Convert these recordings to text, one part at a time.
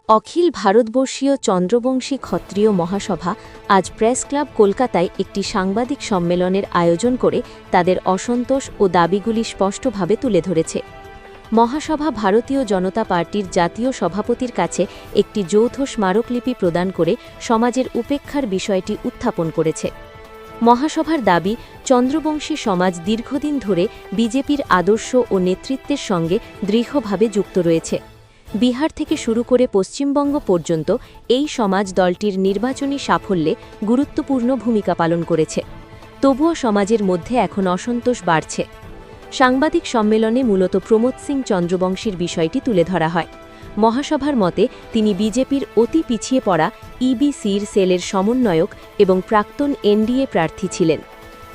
অখিল ভারতবর্ষীয় চন্দ্রবংশী ক্ষত্রিয় মহাসভা আজ press club কলকাতায় একটি সাংবাদিক সম্মেলনের আয়োজন করে তাদের অসন্তোষ ও দাবিগুলি স্পষ্টভাবে তুলে ধরেছে। মহাসভা ভারতীয় জনতা পার্টির জাতীয় সভাপতির কাছে একটি যৌথ স্মারকলিপি প্রদান করে সমাজের উপেক্ষার বিষয়টি উত্থাপন করেছে। মহাসভার দাবি, চন্দ্রবংশী সমাজ দীর্ঘদিন ধরে বিজেপির আদর্শ ও নেতৃত্বের সঙ্গে দৃঢ়ভাবে যুক্ত রয়েছে। বিহার থেকে শুরু করে পশ্চিমবঙ্গ পর্যন্ত এই সমাজ দলটির নির্বাচনী সাফল্যে গুরুত্বপূর্ণ ভূমিকা পালন করেছে। তবুও সমাজের মধ্যে এখন অসন্তোষ বাড়ছে। সাংবাদিক সম্মেলনে মূলত প্রমোদ সিং চন্দ্রবংশীর বিষয়টি তুলে ধরা হয়। মহাসভার মতে তিনি বিজেপির অতি পিছিয়ে পড়া ইবিসির সেলের সমন্বয়ক এবং প্রাক্তন এনডিএ প্রার্থী ছিলেন।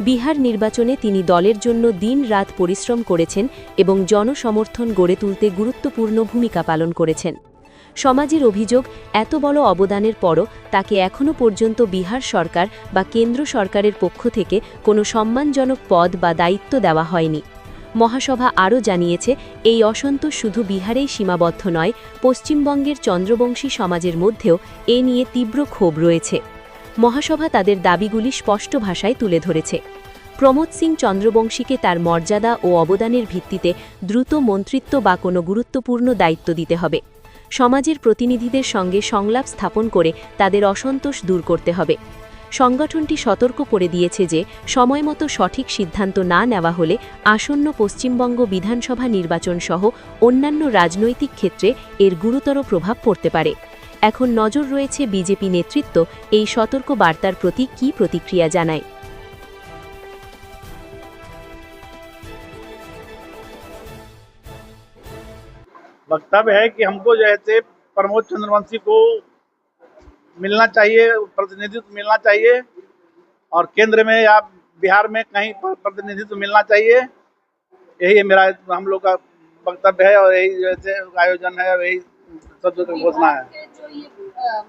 বিহার নির্বাচনে তিনি দলের জন্য দিন-রাত পরিশ্রম করেছেন এবং জনসমর্থন গড়ে তুলতে গুরুত্বপূর্ণ ভূমিকা পালন করেছেন। সমাজের অভিযোগ, এত বড় অবদানের পরও তাকে এখনও পর্যন্ত বিহার সরকার বা কেন্দ্র সরকারের পক্ষ থেকে কোনো সম্মানজনক পদ বা দায়িত্ব দেওয়া হয়নি। মহাসভা আরও জানিয়েছে, এই অসন্তোষ শুধু বিহারেই সীমাবদ্ধ নয়, পশ্চিমবঙ্গের চন্দ্রবংশী সমাজের মধ্যেও এ নিয়ে তীব্র ক্ষোভ রয়েছে। মহাসভা তাদের দাবিগুলি স্পষ্ট ভাষায় তুলে ধরেছে। প্রমোদ সিং চন্দ্রবংশীকে তার মর্যাদা ও অবদানের ভিত্তিতে দ্রুত মন্ত্রিত্ব বা কোনো গুরুত্বপূর্ণ দায়িত্ব দিতে হবে। সমাজের প্রতিনিধিদের সঙ্গে সংলাপ স্থাপন করে তাদের অসন্তোষ দূর করতে হবে। সংগঠনটি সতর্ক করে দিয়েছে যে সময়মতো সঠিক সিদ্ধান্ত না নেওয়া হলে আসন্ন পশ্চিমবঙ্গ বিধানসভা নির্বাচন সহ অন্যান্য রাজনৈতিক ক্ষেত্রে এর গুরুতর প্রভাব পড়তে পারে। এখন নজর রয়েছে বিজেপি নেতৃত্ব এই সতর্ক বার্তার প্রতি কী প্রতিক্রিয়া জানায়। वक्तव्य है कि हमको जैसे प्रमोद चंद्रवंशी को मिलना चाहिए, प्रतिनिधित्व मिलना चाहिए और केंद्र में या बिहार में कहीं प्रतिनिधित्व मिलना चाहिए। यही मेरा हम लोग का वक्तव्य है और यही जैसे आयोजन है, यही सब जो घोषणा है। जो ये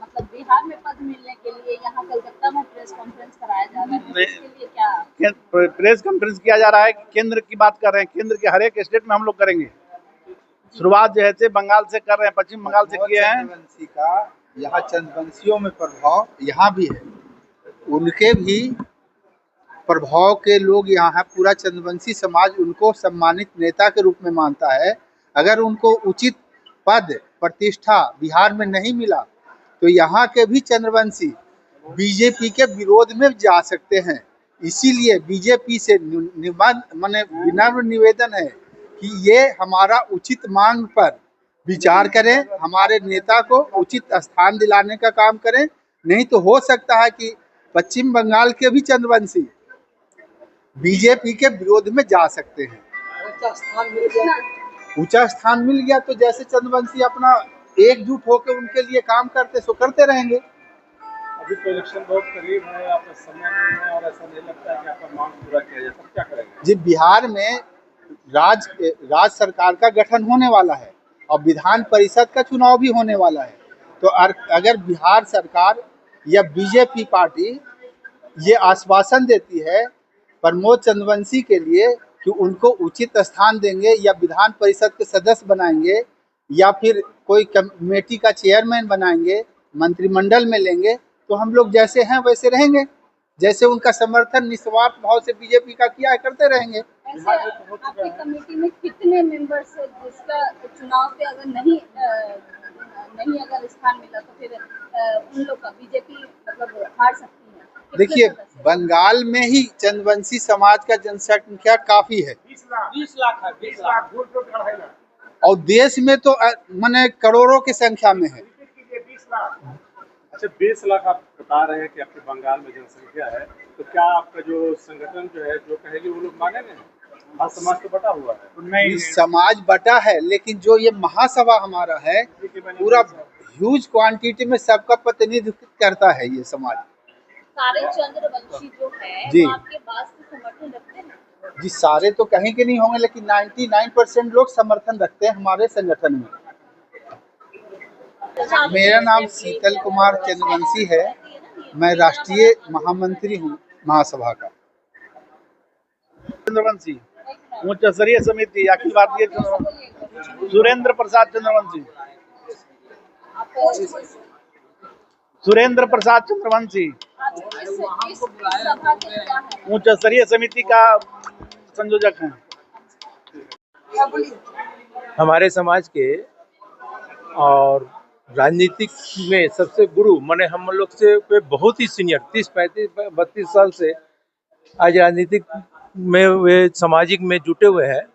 मतलब बिहार में पद मिलने के लिए यहाँ कलकत्ता में प्रेस कॉन्फ्रेंस कराया जा रहा है, इसके लिए क्या प्रेस कॉन्फ्रेंस किया जा रहा है? केंद्र की बात कर रहे हैं, केंद्र के हर एक स्टेट में हम लोग करेंगे। शुरुआत जो है बंगाल से कर रहे हैं, पश्चिम बंगाल से किए हैं। चंद्रवंशी का यहाँ चंद्रवंशियों में प्रभाव यहाँ भी है, उनके भी प्रभाव के लोग यहाँ है। पूरा चंद्रवंशी समाज उनको सम्मानित नेता के रूप में मानता है। अगर उनको उचित पद प्रतिष्ठा बिहार में नहीं मिला तो यहाँ के भी चंद्रवंशी बीजेपी के विरोध में जा सकते हैं। इसीलिए बीजेपी से विनम्र निवेदन है कि ये हमारा उचित मांग पर विचार करें, हमारे नेता को उचित स्थान दिलाने का काम करें। नहीं तो हो सकता है कि पश्चिम बंगाल के भी चंद्रवंशी बीजेपी के विरोध में जा सकते हैं। ऊंचा स्थान मिल गया तो जैसे चंद्रवंशी अपना एकजुट होकर उनके लिए काम करते सो करते रहेंगे। अभी तो इलेक्शन बहुत करीब है, आपका समय नहीं है और ऐसा नहीं लगता है कि आपका मांग पूरा किया जाए, तब क्या करेंगे? जी, बिहार में राज सरकार का गठन होने वाला है और विधान परिषद का चुनाव भी होने वाला है। तो अगर बिहार सरकार या बीजेपी पार्टी ये आश्वासन देती है प्रमोद चंद्रवंशी के लिए कि उनको उचित स्थान देंगे या विधान परिषद के सदस्य बनाएंगे या फिर कोई कमेटी का चेयरमैन बनाएंगे, मंत्रिमंडल में लेंगे, तो हम लोग जैसे हैं वैसे रहेंगे। जैसे उनका समर्थन निस्वार्थ भाव से बीजेपी का किया है करते रहेंगे। आपकी कमेटी में कितने मेंबर्स है जिसका चुनाव पे अगर नहीं अगर स्थान मिला तो फिर उन लोग का बीजेपी मतलब हार सकती है? देखिए, बंगाल में ही चंद्रवंशी समाज का जनसंख्या काफी है, 20 लाख है, 20 लाख और देश में तो माने करोड़ों की संख्या में है। 20 लाख। अच्छा, 20 लाख आप बता रहे हैं कि आपके बंगाल में जनसंख्या है, तो क्या आपका जो संगठन जो है जो कहेगी वो लोग मानेंगे? हर समाज तो बटा हुआ है। नहीं, समाज बटा है, लेकिन जो ये महासभा हमारा है पूरा ह्यूज क्वांटिटी में सबका प्रतिनिधित्व करता है ये समाज। सारे चंद्रवंशी जो है जी, वो आपके बात से समर्थन रखते हैं? जी, सारे तो कहीं के नहीं होंगे, लेकिन 99% लोग समर्थन रखते हैं हमारे संगठन में। मेरा नाम शीतल कुमार चंद्रवंशी है, मैं राष्ट्रीय महामंत्री हूँ महासभा का। चंद्रवंशी उच्च स्तरीय समिति अखिल भारतीय सुरेंद्र प्रसाद चंद्रवंशी। आप पोस्ट सुरेंद्र प्रसाद चंद्रवंशी, इस सभा के क्या है? उच्च स्तरीय समिति का संयोजक हैं। हमारे समाज के और राजनीतिक में सबसे गुरु माने हम लोग से कोई बहुत ही सीनियर 30-35-32 साल से आज राजनीतिक में वे सामाजिक में जुटे हुए हैं।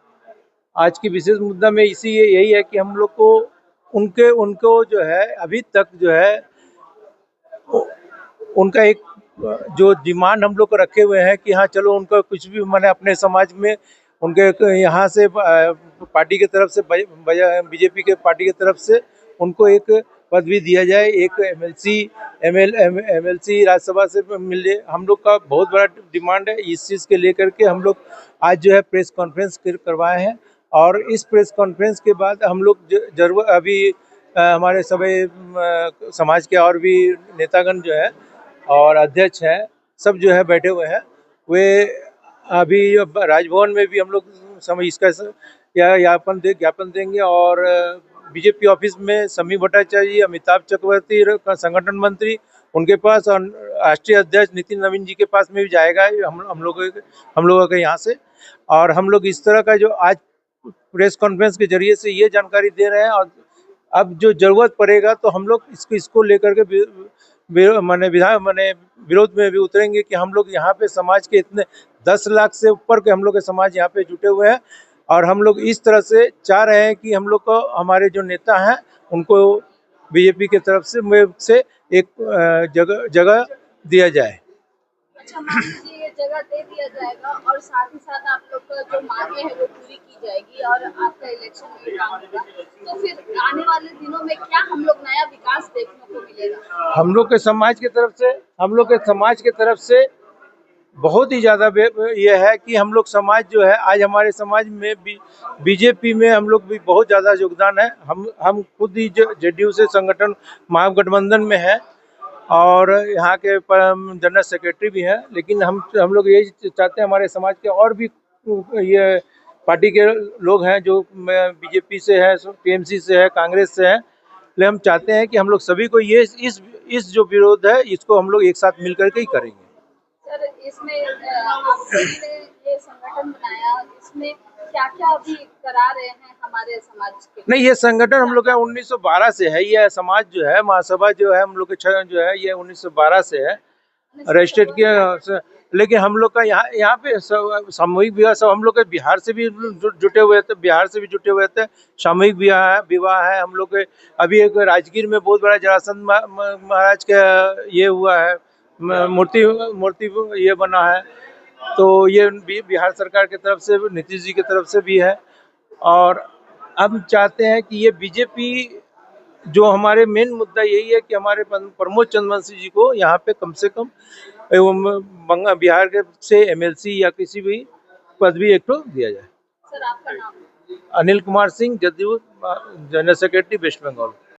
आज की विशेष मुद्दा में यही है कि हम लोग को उनको जो है अभी तक जो है उनका एक जो डिमांड हम लोग को रखे हुए हैं कि हाँ चलो उनका कुछ भी माने अपने समाज में उनके यहाँ से पार्टी की तरफ से बीजेपी के पार्टी की तरफ से उनको एक पदवी दिया जाए, एक एमएलसी राज्यसभा से मिले। हम लोग का बहुत बड़ा डिमांड है। इस चीज़ के लेकर के हम लोग आज जो है प्रेस कॉन्फ्रेंस करवाए हैं और इस प्रेस कॉन्फ्रेंस के बाद हम लोग जरूर अभी हमारे सभी समाज के और भी नेतागण जो है और अध्यक्ष हैं सब जो है बैठे हुए हैं। वे अभी राजभवन में भी हम लोग इसका ज्ञापन देंगे और बीजेपी ऑफिस में समी भट्टाचार्य जी, अमिताभ चक्रवर्ती संगठन मंत्री उनके पास और राष्ट्रीय अध्यक्ष नितिन नवीन जी के पास में भी जाएगा हम लोगों के यहाँ से। और हम लोग इस तरह का जो आज प्रेस कॉन्फ्रेंस के जरिए से ये जानकारी दे रहे हैं और अब जो जरूरत पड़ेगा तो हम लोग इसको लेकर के विरोध में भी उतरेंगे कि हम लोग यहाँ पे समाज के इतने 10 लाख से ऊपर के हम लोग के समाज यहाँ पे जुटे हुए हैं और हम लोग इस तरह से चाह रहे हैं कि हम लोग को हमारे जो नेता हैं उनको बीजेपी की तरफ से एक जगह दिया जाए। अच्छा, मान लीजिए ये जगह दे दिया जाएगा और साथ ही साथ आप लोग का जो मांगे हैं वो पूरी की जाएगी और आपका इलेक्शन में काम होगा, तो फिर आने वाले दिनों में क्या हम लोग नया विकास देखने को मिलेगा? हम लोग के समाज के तरफ से बहुत ही ज़्यादा ये है कि हम लोग समाज जो है आज हमारे समाज में बीजेपी में हम लोग भी बहुत ज़्यादा योगदान है। हम खुद ही जेडीयू से संगठन महागठबंधन में है और यहाँ के जनरल सेक्रेटरी भी हैं, लेकिन हम लोग यही चाहते हैं हमारे समाज के और भी ये पार्टी के लोग हैं जो बीजेपी से है, टीएमसी से है, कांग्रेस से है, इसलिए हम चाहते हैं कि हम लोग सभी को ये इस जो विरोध है इसको हम लोग एक साथ मिल करके ही करेंगे। सर, इसमें आपने ये संगठन बनाया, इसमें क्या क्या अभी करा रहे हैं हमारे समाज के? नहीं, ये संगठन हम लोग का 1912 से है। ये समाज जो है महासभा जो है हम लोग के जो है ये 1912 से है रजिस्टर्ड किया, लेकिन हम लोग का यहाँ पे सामूहिक विवाह सब हम लोग के बिहार से भी जुटे हुए थे, सामूहिक विवाह है हम लोग के। अभी एक राजगीर में बहुत बड़ा जरासंध महाराज का ये हुआ है, मूर्ति ये बना है, तो ये बिहार सरकार की तरफ से नीतीश जी की तरफ से भी है। और हम चाहते हैं कि ये बीजेपी जो हमारे मेन मुद्दा यही है कि हमारे प्रमोद चंद्रवंशी जी को यहाँ पे कम से कम बिहार के से एमएलसी या किसी भी पदवी एक तो दिया जाए। सर, आपका नाम? Anil Kumar Singh, JDU general secretary West Bengal.